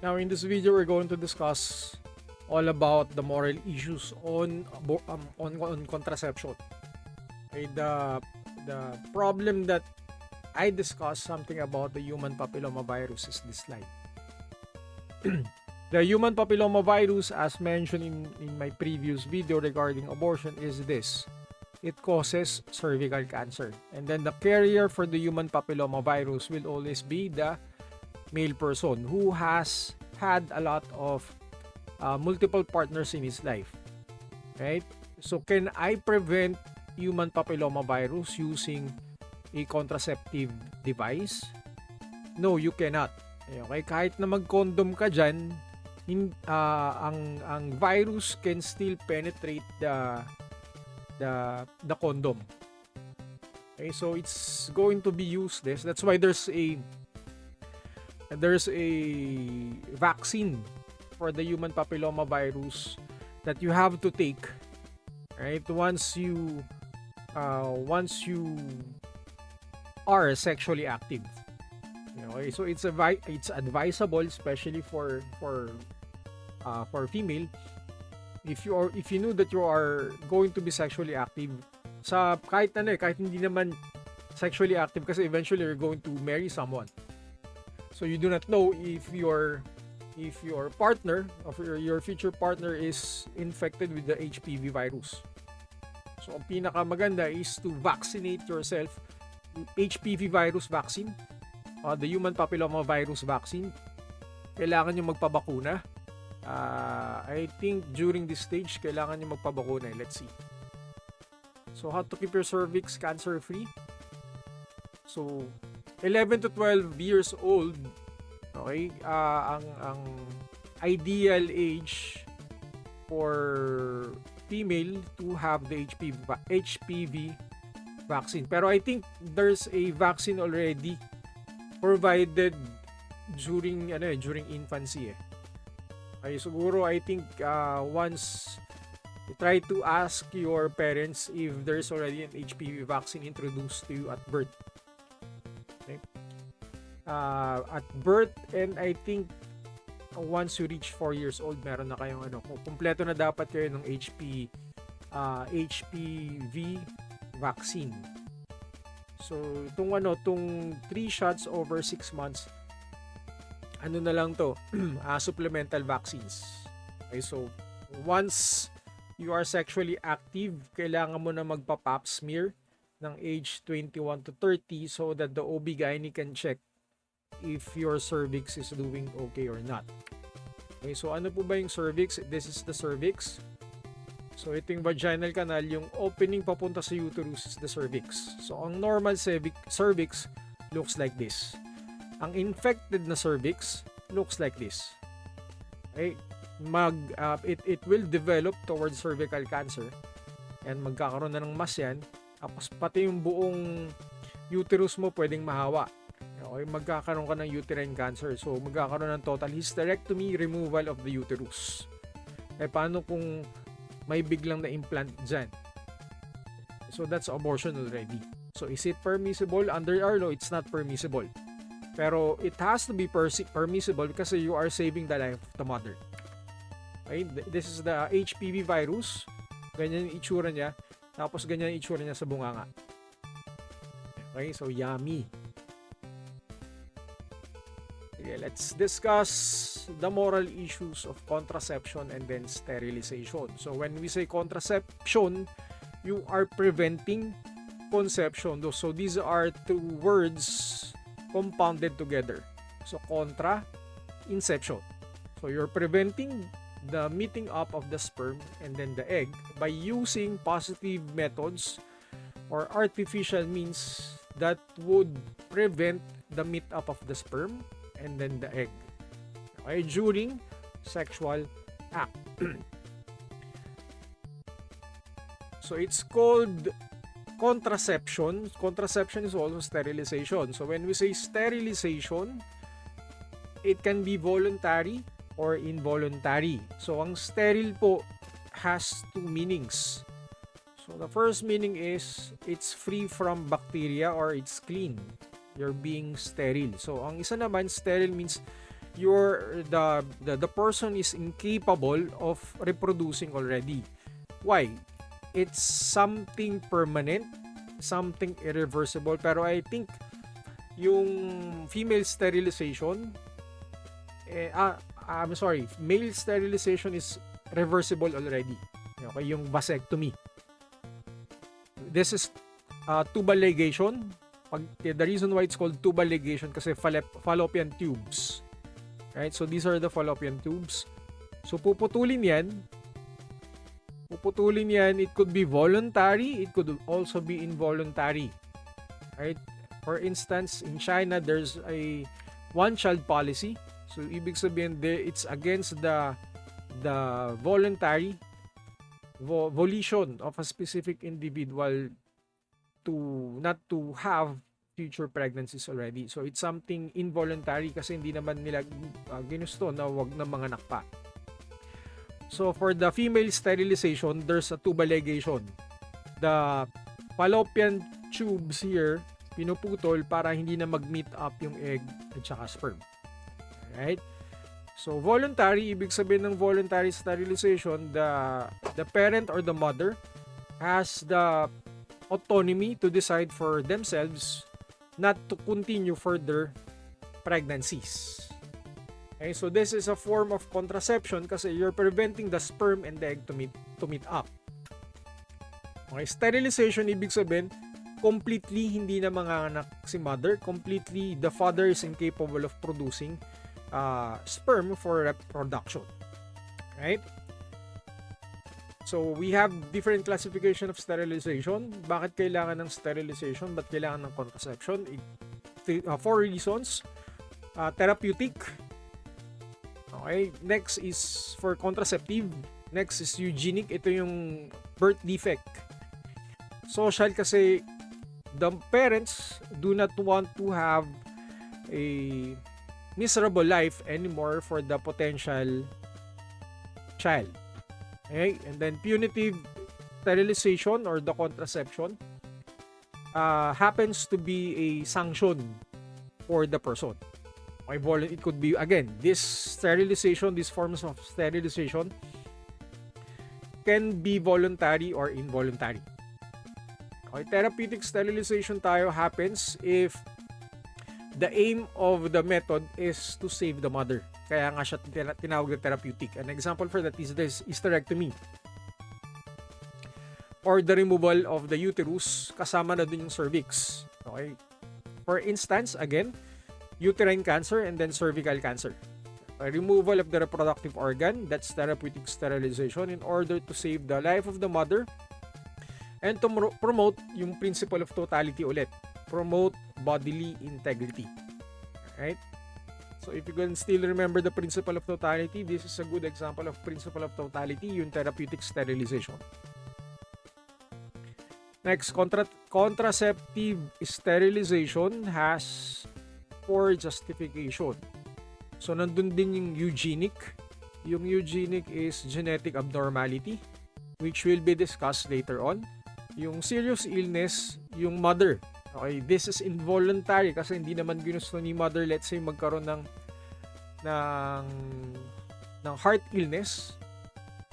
Now, in this video, we're going to discuss all about the moral issues on contraception. Okay, the problem that I discussed something about the human papillomavirus is this slide. The human papillomavirus, as mentioned in my previous video regarding abortion, is this. It causes cervical cancer. And then the carrier for the human papillomavirus will always be the male person who has had a lot of multiple partners in his life. Right? So can I prevent human papillomavirus using a contraceptive device? No, you cannot. Okay, kahit na mag-condom ka dyan, ang virus can still penetrate the condom. Okay, so it's going to be useless. That's why there's a vaccine for the human papillomavirus that you have to take, right? Once you are sexually active. Okay, so it's advisable, especially for female, if you know that you are going to be sexually active sa kahit hindi naman sexually active, kasi eventually you're going to marry someone. So you do not know if your partner or your future partner is infected with the HPV virus. So ang pinakamaganda is to vaccinate yourself. HPV virus vaccine, the human papillomavirus vaccine, kailangan nyo magpabakuna. I think during this stage, kailangan nyo magpabakuna. Let's see. So how to keep your cervix cancer free? So 11 to 12 years old, okay, ang ideal age for female to have the HPV vaccine. Pero I think there's a vaccine already provided during infancy. Okay, siguro I think once you try to ask your parents if there's already an HPV vaccine introduced to you at birth. Okay? At birth, and I think once you reach 4 years old, meron na kayong kumpleto na dapat kayo ng HPV vaccine. So itong 3 shots over 6 months, na lang to, supplemental vaccines. Okay, so once you are sexually active, kailangan mo na magpa-pap smear ng age 21 to 30 so that the OB-GYN can check if your cervix is doing okay or not. Okay, so ano po ba yung cervix? This is the cervix. So ito yung vaginal canal, yung opening papunta sa uterus is the cervix. So ang normal cervix looks like this. Ang infected na cervix looks like this. Okay? It will develop towards cervical cancer, and magkakaroon na ng mass yan. Tapos pati yung buong uterus mo pwedeng mahawa. Okay? Magkakaroon ka ng uterine cancer. So magkakaroon ng total hysterectomy, removal of the uterus. Paano kung may biglang na implant dyan? So that's abortion already. So is it permissible? Under our law, it's not permissible. Pero it has to be permissible kasi you are saving the life of the mother. Okay? This is the HPV virus. Ganyan yung itsura niya. Tapos ganyan yung itsura niya sa bunganga. Okay, so yummy. Okay, let's discuss the moral issues of contraception and then sterilization. So when we say contraception, you are preventing conception. So these are two words compounded together. So contra, inception. So you're preventing the meeting up of the sperm and then the egg by using positive methods or artificial means that would prevent the meet up of the sperm and then the egg, okay, during sexual act. So it's called contraception. Contraception is also sterilization. So when we say sterilization, it can be voluntary or involuntary. So ang sterile po has two meanings. So the first meaning is it's free from bacteria or it's clean. You're being sterile. So ang isa naman, sterile means the person is incapable of reproducing already. Why? It's something permanent, something irreversible. Pero I think yung female sterilization, I'm sorry, male sterilization is reversible already. Okay, yung vasectomy. This is tubal ligation. The reason why it's called tubal ligation kasi fallopian tubes. Right? So these are the fallopian tubes. So puputulin yan. It could be voluntary, it could also be involuntary. Right? For instance, in China, there's a one-child policy. So ibig sabihin, it's against the voluntary volition of a specific individual to not to have future pregnancies already. So it's something involuntary kasi hindi naman nila ginusto na wag na manganak pa. So for the female sterilization, there's a tubal ligation. The fallopian tubes here pinuputol para hindi na mag-meet up yung egg at saka sperm. Right? So voluntary, ibig sabihin ng voluntary sterilization, the parent or the mother has the autonomy to decide for themselves not to continue further pregnancies. Okay, so this is a form of contraception kasi you're preventing the sperm and the egg to meet up. Okay, sterilization ibig sabihin completely hindi na manganganak si mother, completely the father is incapable of producing sperm for reproduction. Right? So we have different classification of sterilization. Bakit kailangan ng sterilization? Ba't kailangan ng contraception? 4 reasons. Therapeutic. Okay. Next is for contraceptive. Next is eugenic. Ito yung birth defect. Social kasi the parents do not want to have a miserable life anymore for the potential child. Okay? And then punitive sterilization or the contraception happens to be a sanction for the person. Okay, it could be, again, this sterilization, these forms of sterilization can be voluntary or involuntary. Okay, therapeutic sterilization tayo happens if the aim of the method is to save the mother. Kaya nga siya tinawag na therapeutic. An example for that is this hysterectomy. Or the removal of the uterus, kasama na dun yung cervix. Okay? For instance, again, uterine cancer and then cervical cancer. A removal of the reproductive organ, that's therapeutic sterilization in order to save the life of the mother and to promote yung principle of totality ulit. Promote bodily integrity. Right? So if you can still remember the principle of totality, this is a good example of principle of totality, yung therapeutic sterilization. Next, contraceptive sterilization has 4 justification. So nandun din yung eugenic. Yung eugenic is genetic abnormality, which will be discussed later on. Yung serious illness, yung mother. Okay, this is involuntary kasi hindi naman ginusto ni mother, let's say magkaroon ng heart illness.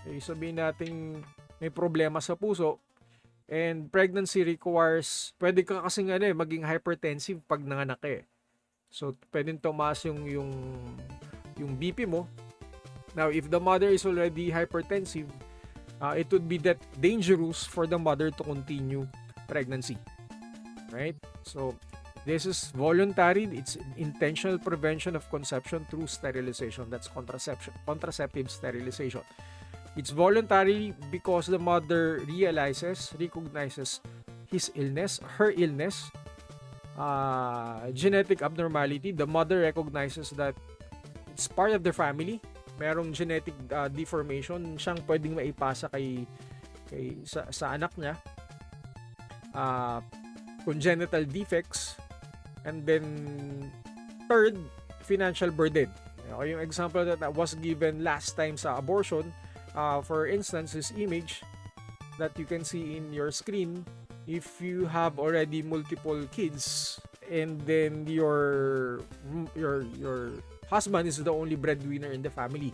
Okay, sabihin natin may problema sa puso and pregnancy requires, pwede ka kasing maging hypertensive pag nanganak eh. So pwedeng tumaas yung BP mo. Now if the mother is already hypertensive, it would be that dangerous for the mother to continue pregnancy. Right? So this is voluntary. It's intentional prevention of conception through sterilization. That's contraceptive sterilization. It's voluntary because the mother recognizes her illness, genetic abnormality. The mother recognizes that it's part of their family. Merong genetic deformation siyang pwedeng maipasa sa anak niya. Congenital defects, and then third, financial burden. Yung example that was given last time sa abortion, for instance, this image that you can see in your screen, if you have already multiple kids and then your husband is the only breadwinner in the family.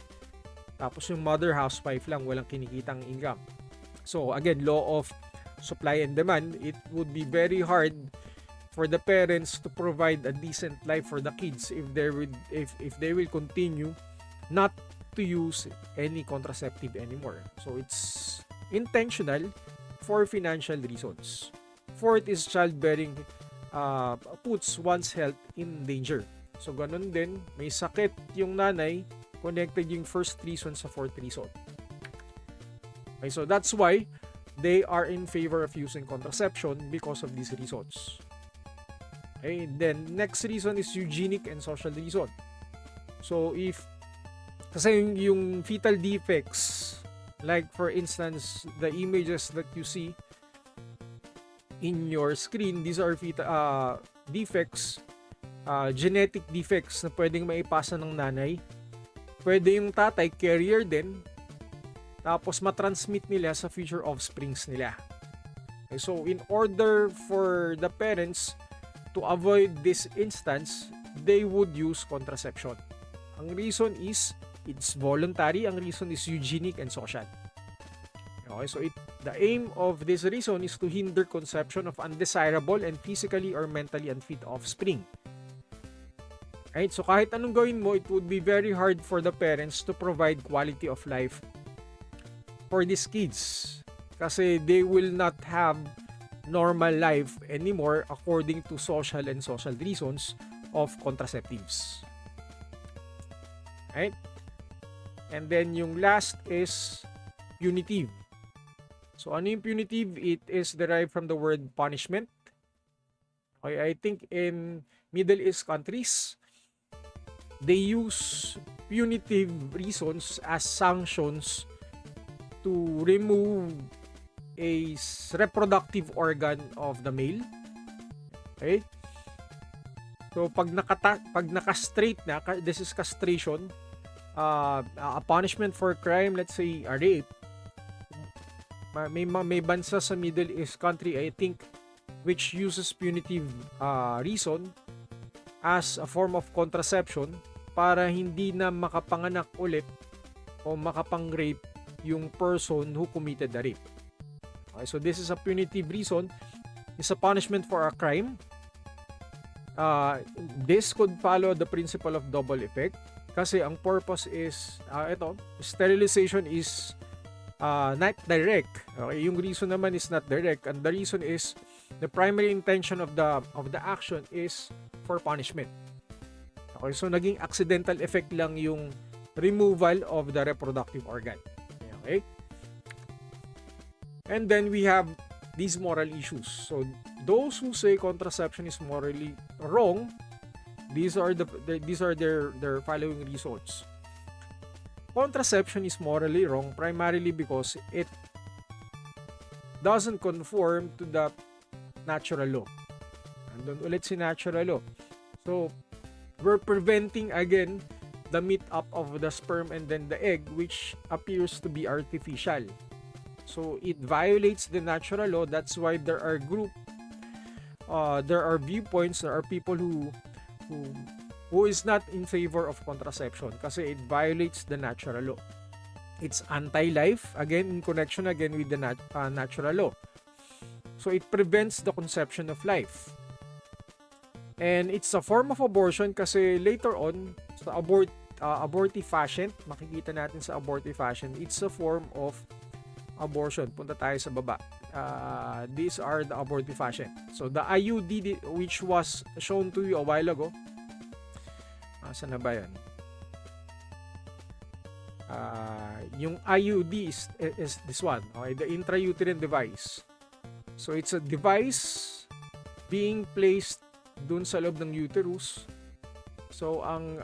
Tapos yung mother housewife lang, walang kinikitang income. So again, law of supply and demand, it would be very hard for the parents to provide a decent life for the kids if they will continue not to use any contraceptive anymore. So it's intentional for financial reasons. Fourth is childbearing puts one's health in danger. So ganun din, may sakit yung nanay, connected yung first reason sa fourth reason. Okay, so that's why they are in favor of using contraception because of these reasons. Okay, then next reason is eugenic and social reason. So kasi yung fetal defects, like for instance, the images that you see in your screen, these are fetal defects, genetic defects na pwedeng maipasa ng nanay. Pwede yung tatay carrier din, tapos matransmit nila sa future offsprings nila. Okay, so in order for the parents to avoid this instance, they would use contraception. Ang reason is it's voluntary, ang reason is eugenic and social. Okay, so the aim of this reason is to hinder conception of undesirable and physically or mentally unfit offspring. Right? So kahit anong gawin mo, it would be very hard for the parents to provide quality of life for these kids. Kasi they will not have normal life anymore according to social reasons of contraceptives. Right? And then yung last is punitive. So ano yung punitive? It is derived from the word punishment. Okay, I think in Middle East countries, they use punitive reasons as sanctions to remove a reproductive organ of the male. Okay? So pag naka-straight na, this is castration, a punishment for crime, let's say a rape. May bansa sa Middle East country, I think, which uses punitive reason as a form of contraception para hindi na makapanganak ulit o makapang-rape yung person who committed the rape. Okay, so this is a punitive reason. It's a punishment for a crime. This could follow the principle of double effect kasi ang purpose is sterilization is not direct. Okay, yung reason naman is not direct, and the reason is the primary intention of the action is for punishment. Okay, so naging accidental effect lang yung removal of the reproductive organ. Okay? And then we have these moral issues. So those who say contraception is morally wrong, these are their following reasons. Contraception is morally wrong primarily because it doesn't conform to the natural law. Andun ulit si natural law. So we're preventing again the meet-up of the sperm and then the egg, which appears to be artificial. So it violates the natural law. That's why there are viewpoints, there are people who is not in favor of contraception kasi it violates the natural law. It's anti-life, again in connection again with the natural law. So it prevents the conception of life. And it's a form of abortion kasi later on sa abortifacient, makikita natin sa abortifacient, it's a form of abortion. Punta tayo sa baba. These are the abortifacient. So the IUD which was shown to you a while ago, saan na ba yan? Yung IUD is this one, okay? The intrauterine device. So it's a device being placed dun sa loob ng uterus. So ang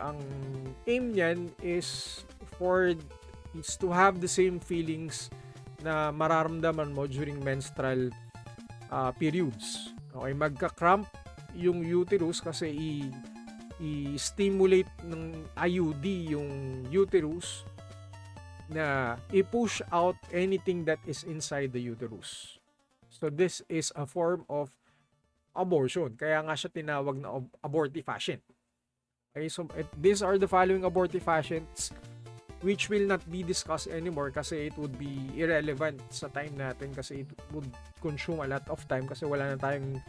aim niyan is to have the same feelings na mararamdaman mo during menstrual periods. Okay, magka-cramp yung uterus kasi i-stimulate ng IUD yung uterus na i-push out anything that is inside the uterus. So this is a form of abortion. Kaya nga siya tinawag na abortifacient. Okay, so these are the following abortifacients which will not be discussed anymore kasi it would be irrelevant sa time natin kasi it would consume a lot of time kasi wala na tayong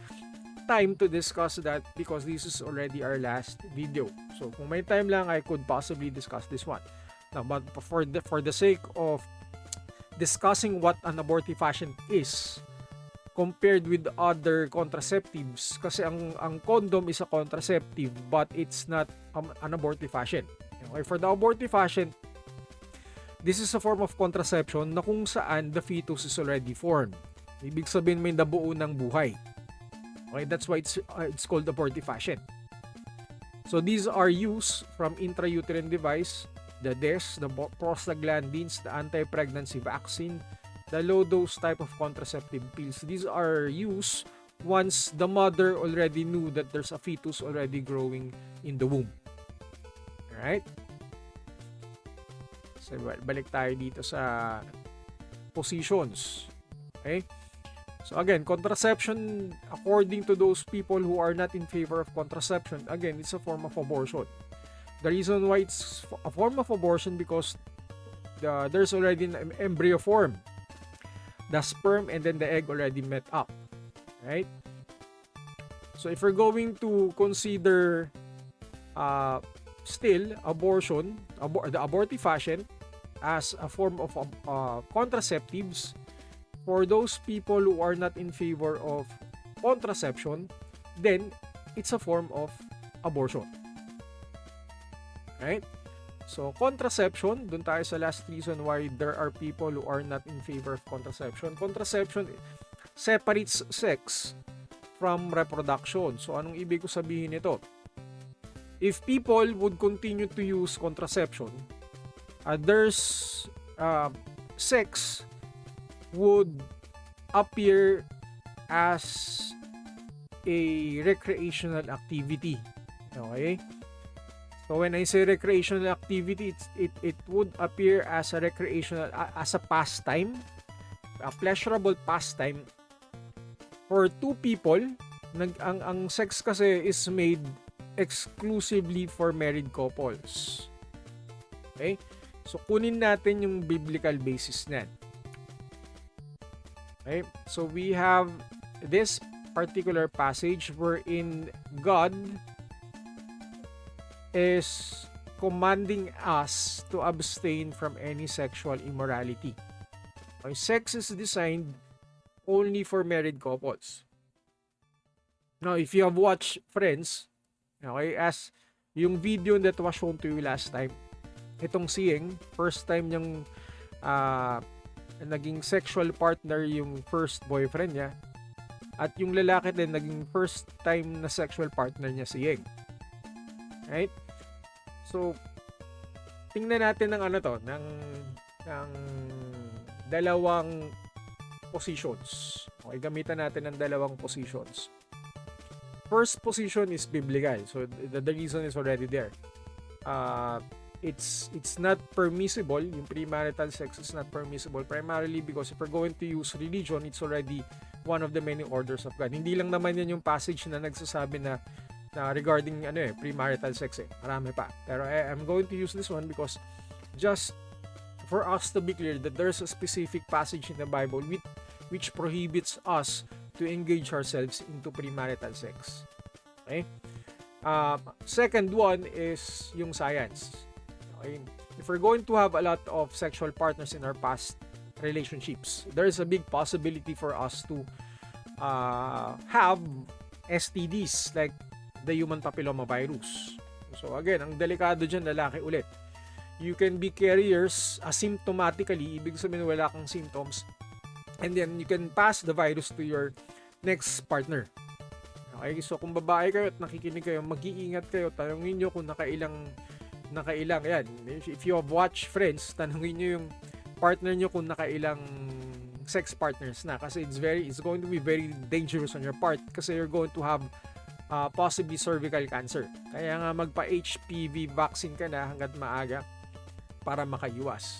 time to discuss that because this is already our last video. So kung may time lang, I could possibly discuss this one. Now, but for the sake of discussing what an abortifacient is compared with other contraceptives, kasi ang condom is a contraceptive but it's not an abortifacient. Okay, for the abortifacient, this is a form of contraception na kung saan the fetus is already formed. Ibig sabihin may nabuo ng buhay. Okay, that's why it's called abortifacient. So these are used from intrauterine device, the DES, the prostaglandins, the anti-pregnancy vaccine, the low-dose type of contraceptive pills. These are used once the mother already knew that there's a fetus already growing in the womb. Alright? So, balik tayo dito sa positions. Okay? So again, contraception, according to those people who are not in favor of contraception, again, it's a form of abortion. The reason why it's a form of abortion because there's already an embryo form. The sperm and then the egg already met up. Right? So if we're going to consider still abortion, the abortifacient as a form of contraceptives, for those people who are not in favor of contraception, then it's a form of abortion. Right? So, contraception, dun tayo sa last reason why there are people who are not in favor of contraception. Contraception separates sex from reproduction. So, anong ibig ko sabihin nito? If people would continue to use contraception, there's sex would appear as a recreational activity. Okay? So when I say recreational activity, it would appear as a recreational, as a pastime, a pleasurable pastime for two people. Ang sex kasi is made exclusively for married couples. Okay? So kunin natin yung biblical basis niyan. Okay? So we have this particular passage wherein God is commanding us to abstain from any sexual immorality. Okay, sex is designed only for married couples. Now, if you have watched Friends, okay, as yung video that was shown to you last time, itong Siyeng, first time niyang naging sexual partner yung first boyfriend niya, at yung lalaki din naging first time na sexual partner niya si Yeng. Right? So, tingnan natin ng ng dalawang positions. Okay, gamitan natin ng dalawang positions. First position is biblical. So, the reason is already there. It's not permissible. Yung premarital sex is not permissible primarily because if we're going to use religion, it's already one of the many orders of God. Hindi lang naman yan yung passage na nagsasabi na regarding premarital sex marami pa, pero I'm going to use this one because just for us to be clear that there's a specific passage in the Bible which prohibits us to engage ourselves into premarital sex. Okay? Second one is yung science. Okay? If we're going to have a lot of sexual partners in our past relationships, there is a big possibility for us to have STDs like the human papilloma virus. So again, ang delikado dyan, lalaki ulit. You can be carriers asymptomatically, ibig sabihin wala kang symptoms, and then you can pass the virus to your next partner. Okay, so kung babae kayo at nakikinig kayo, mag-iingat kayo, tanungin nyo kung nakailang, yan. If you have watched Friends, tanungin nyo yung partner nyo kung nakailang sex partners na, kasi it's going to be very dangerous on your part kasi you're going to have possibly cervical cancer. Kaya nga magpa-HPV vaccine ka na hanggat maaga para makaiwas.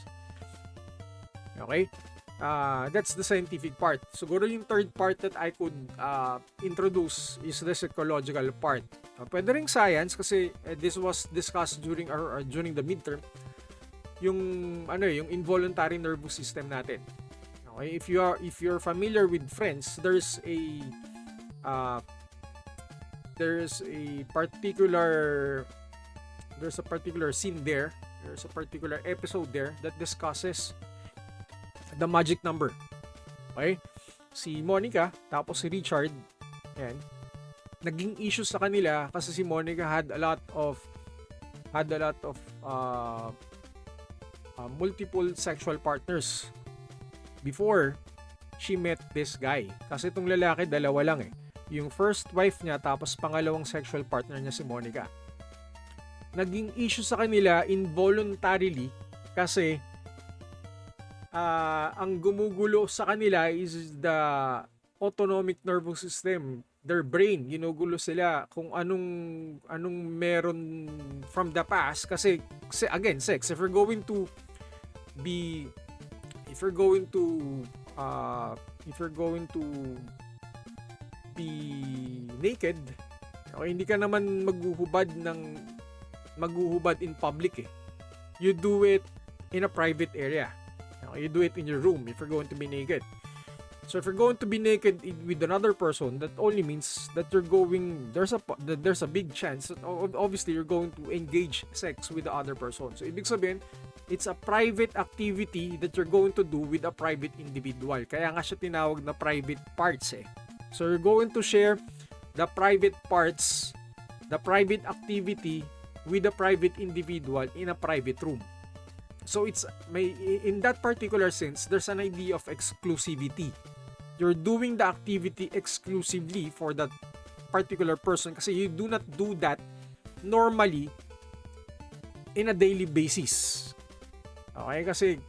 Okay? That's the scientific part. Siguro yung third part that I could introduce is the psychological part. Pwede ring science kasi this was discussed during during the midterm, yung yung involuntary nervous system natin. Okay, if you're familiar with friends, there's a particular scene there. There's a particular episode there that discusses the magic number. Okay? Si Monica, tapos si Richard, ayan, naging issue sa kanila kasi si Monica had a lot of multiple sexual partners before she met this guy. Kasi itong lalaki, dalawa lang eh. Yung first wife niya, tapos pangalawang sexual partner niya si Monica. Naging issue sa kanila involuntarily kasi ang gumugulo sa kanila is the autonomic nervous system, their brain. Ginugulo sila kung anong meron from the past kasi again, sex, if you're going to be naked, okay, hindi ka naman maghuhubad in public eh. You do it in a private area. You do it in your room if you're going to be naked. So if you're going to be naked with another person, that only means that there's a big chance that obviously you're going to engage sex with the other person. So ibig sabihin, it's a private activity that you're going to do with a private individual. Kaya nga siya tinawag na private parts eh. So you're going to share the private parts, the private activity with a private individual in a private room. So in that particular sense, there's an idea of exclusivity. You're doing the activity exclusively for that particular person kasi you do not do that normally in a daily basis. Okay, kasi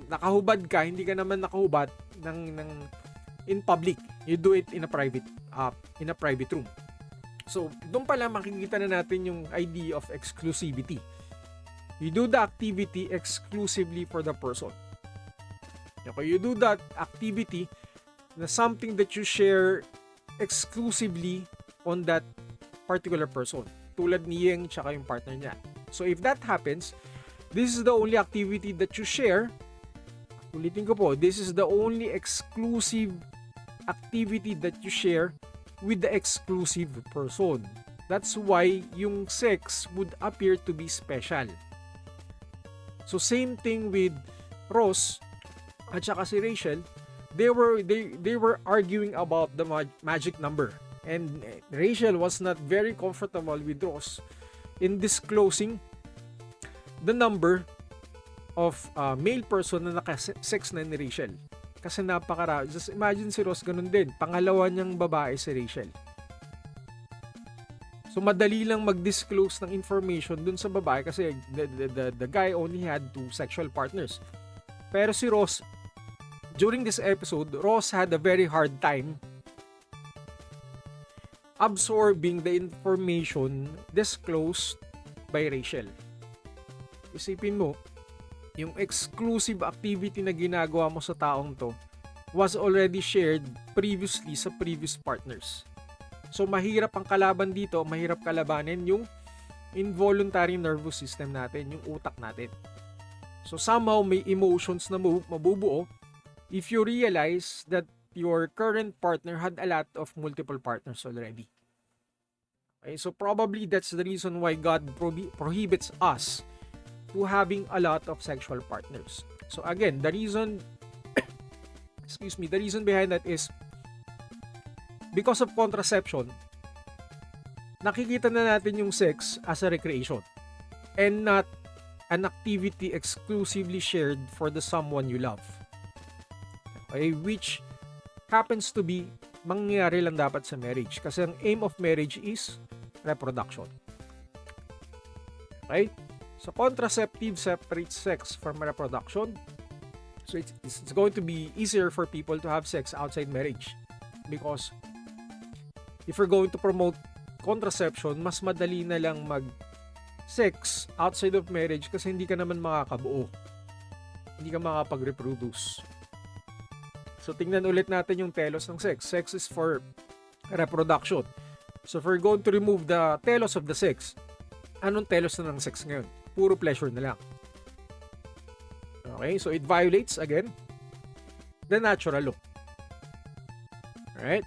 nakahubad ka, hindi ka naman nakahubad in public. You do it in a private room. So, doon pala makikita na natin yung idea of exclusivity. You do the activity exclusively for the person. Okay, you do that activity na something that you share exclusively on that particular person. Tulad ni Yeng tsaka yung partner niya. So if that happens, this is the only activity that you share. Ulitin ko po, this is the only exclusive activity that you share with the exclusive person. That's why yung sex would appear to be special. So same thing with Ross at saka si Rachel, they were arguing about the magic number. And Rachel was not very comfortable with Ross in disclosing the number of male person na naka-sex na ni Rachel. Kasi napakarami. Just imagine si Ross ganun din. Pangalawa niyang babae si Rachel. So madali lang mag-disclose ng information dun sa babae kasi the guy only had 2 sexual partners. Pero si Ross, during this episode, Ross had a very hard time absorbing the information disclosed by Rachel. Isipin mo, yung exclusive activity na ginagawa mo sa taong to was already shared previously sa previous partners. So mahirap ang kalaban dito, mahirap kalabanin yung involuntary nervous system natin, yung utak natin. So somehow may emotions na mabubuo if you realize that your current partner had a lot of multiple partners already. Okay, so probably that's the reason why God prohibits us to having a lot of sexual partners. So again, the reason the reason behind that is because of contraception. Nakikita na natin yung sex as a recreation and not an activity exclusively shared for the someone you love. Okay, which happens to be mangyayari lang dapat sa marriage kasi ang aim of marriage is reproduction. Okay? So contraceptive separates sex from reproduction. So it's going to be easier for people to have sex outside marriage because if you're going to promote contraception, mas madali na lang mag-sex outside of marriage kasi hindi ka naman makakabuo. Hindi ka makapag-reproduce. So, tingnan ulit natin yung telos ng sex. Sex is for reproduction. So, if we're going to remove the telos of the sex, anong telos na ng sex ngayon? Puro pleasure na lang. Okay? So, it violates, again, the natural law. Alright?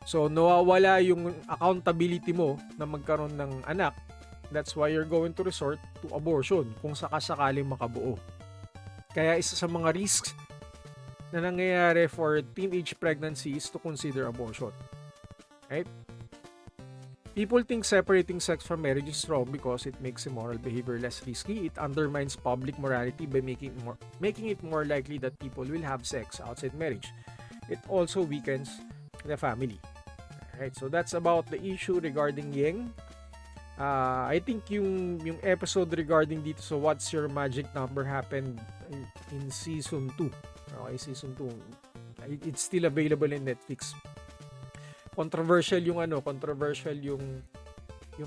So, nawawala yung accountability mo na magkaroon ng anak. That's why you're going to resort to abortion kung sakasakaling makabuo. Kaya isa sa mga risks na nangyayari for teenage pregnancy is to consider abortion. Right? People think separating sex from marriage is wrong because it makes immoral behavior less risky. It undermines public morality by making it more likely that people will have sex outside marriage. It also weakens the family. Right? So that's about the issue regarding Yang. I think yung episode regarding dito so what's your magic number happened in season 2. Okay, season 2. It's still available in Netflix. Controversial yung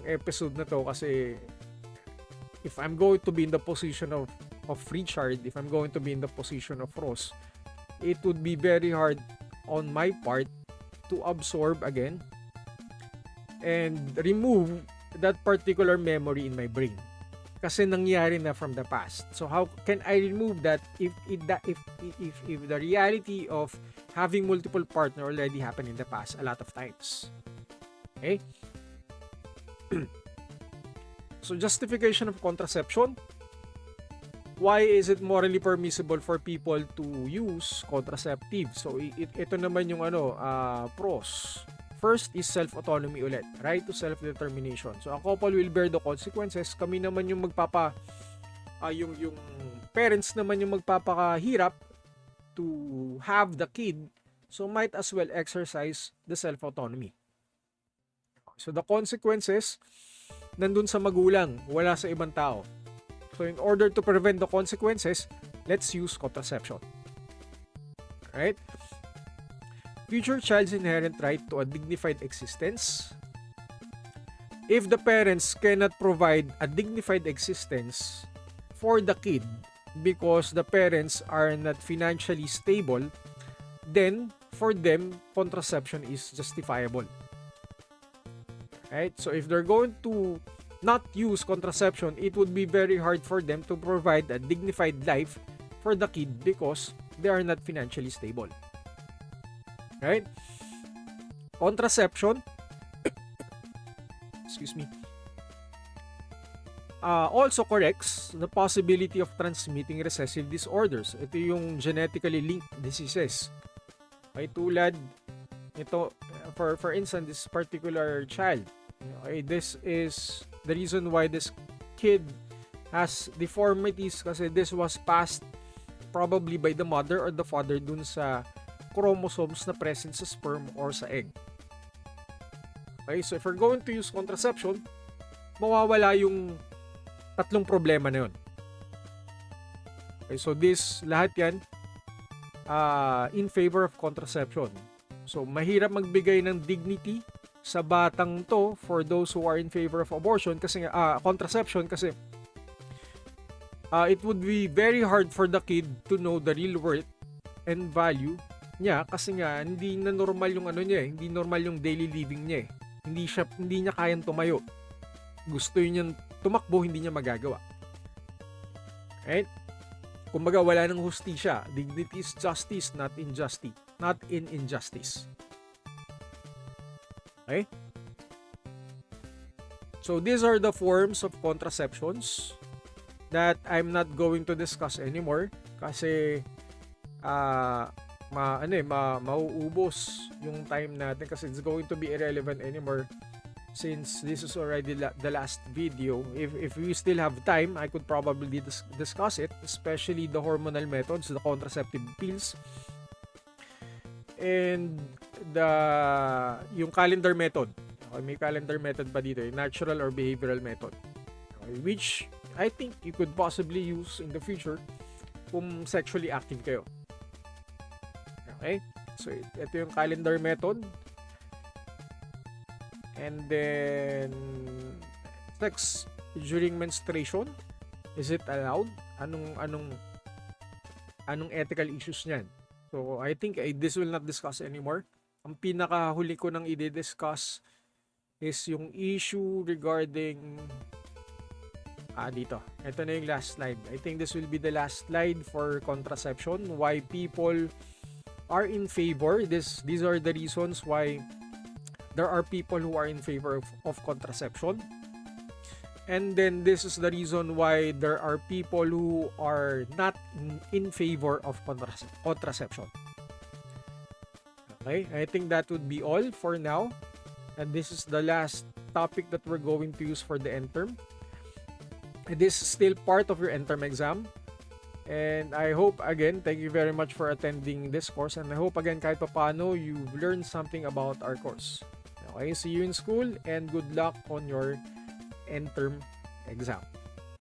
episode na to kasi if I'm going to be in the position of Richard, if I'm going to be in the position of Ross, it would be very hard on my part to absorb again and remove that particular memory in my brain. Kasi nangyari na from the past. So how can I remove that if the reality of having multiple partner already happened in the past a lot of times? Okay? So justification of contraception. Why is it morally permissible for people to use contraceptives? So ito naman yung pros. First is self-autonomy ulit. Right to self-determination. So, a couple will bear the consequences. Kami naman yung yung parents naman yung magpapakahirap to have the kid. So, might as well exercise the self-autonomy. So, the consequences, nandun sa magulang, wala sa ibang tao. So, in order to prevent the consequences, let's use contraception. Right? Future child's inherent right to a dignified existence. If the parents cannot provide a dignified existence for the kid because the parents are not financially stable, then for them, contraception is justifiable. Right? So if they're going to not use contraception, it would be very hard for them to provide a dignified life for the kid because they are not financially stable. Right? Contraception excuse me also corrects the possibility of transmitting recessive disorders. Ito yung genetically linked diseases. Okay, tulad ito for instance this particular child. Okay, this is the reason why this kid has deformities kasi this was passed probably by the mother or the father dun sa chromosomes na present sa sperm or sa egg. Okay, so if we're going to use contraception, mawawala yung tatlong problema na yun. Okay, so lahat yan in favor of contraception. So mahirap magbigay ng dignity sa batang to for those who are in favor of abortion kasi contraception kasi it would be very hard for the kid to know the real worth and value niya kasi nga hindi na normal yung hindi normal yung daily living niya. Hindi niya kayang tumayo. Gusto niya tumakbo, hindi niya magagawa. Right? Kumbaga wala nang hustisya. Dignity is justice, not injustice. Not in injustice. Okay? So these are the forms of contraceptions that I'm not going to discuss anymore kasi mauubos yung time natin kasi it's going to be irrelevant anymore since this is already the last video. If we still have time, I could probably discuss it, especially the hormonal methods, the contraceptive pills, and yung calendar method. Okay, may calendar method pa dito, natural or behavioral method, okay, which I think you could possibly use in the future kung sexually active kayo. Okay? So, ito yung calendar method. And then, sex during menstruation. Is it allowed? Anong ethical issues niyan? So, I think this will not discuss anymore. Ang pinakahuli ko nang i-discuss is yung issue regarding dito. Ito na yung last slide. I think this will be the last slide for contraception. Why people are in favor. These are the reasons why there are people who are in favor of contraception. And then this is the reason why there are people who are not in favor of contraception. Okay, I think that would be all for now. And this is the last topic that we're going to use for the end term. And this is still part of your end term exam. And I hope, again, thank you very much for attending this course. And I hope, again, kahit paano, you've learned something about our course. Okay, see you in school and good luck on your end term exam.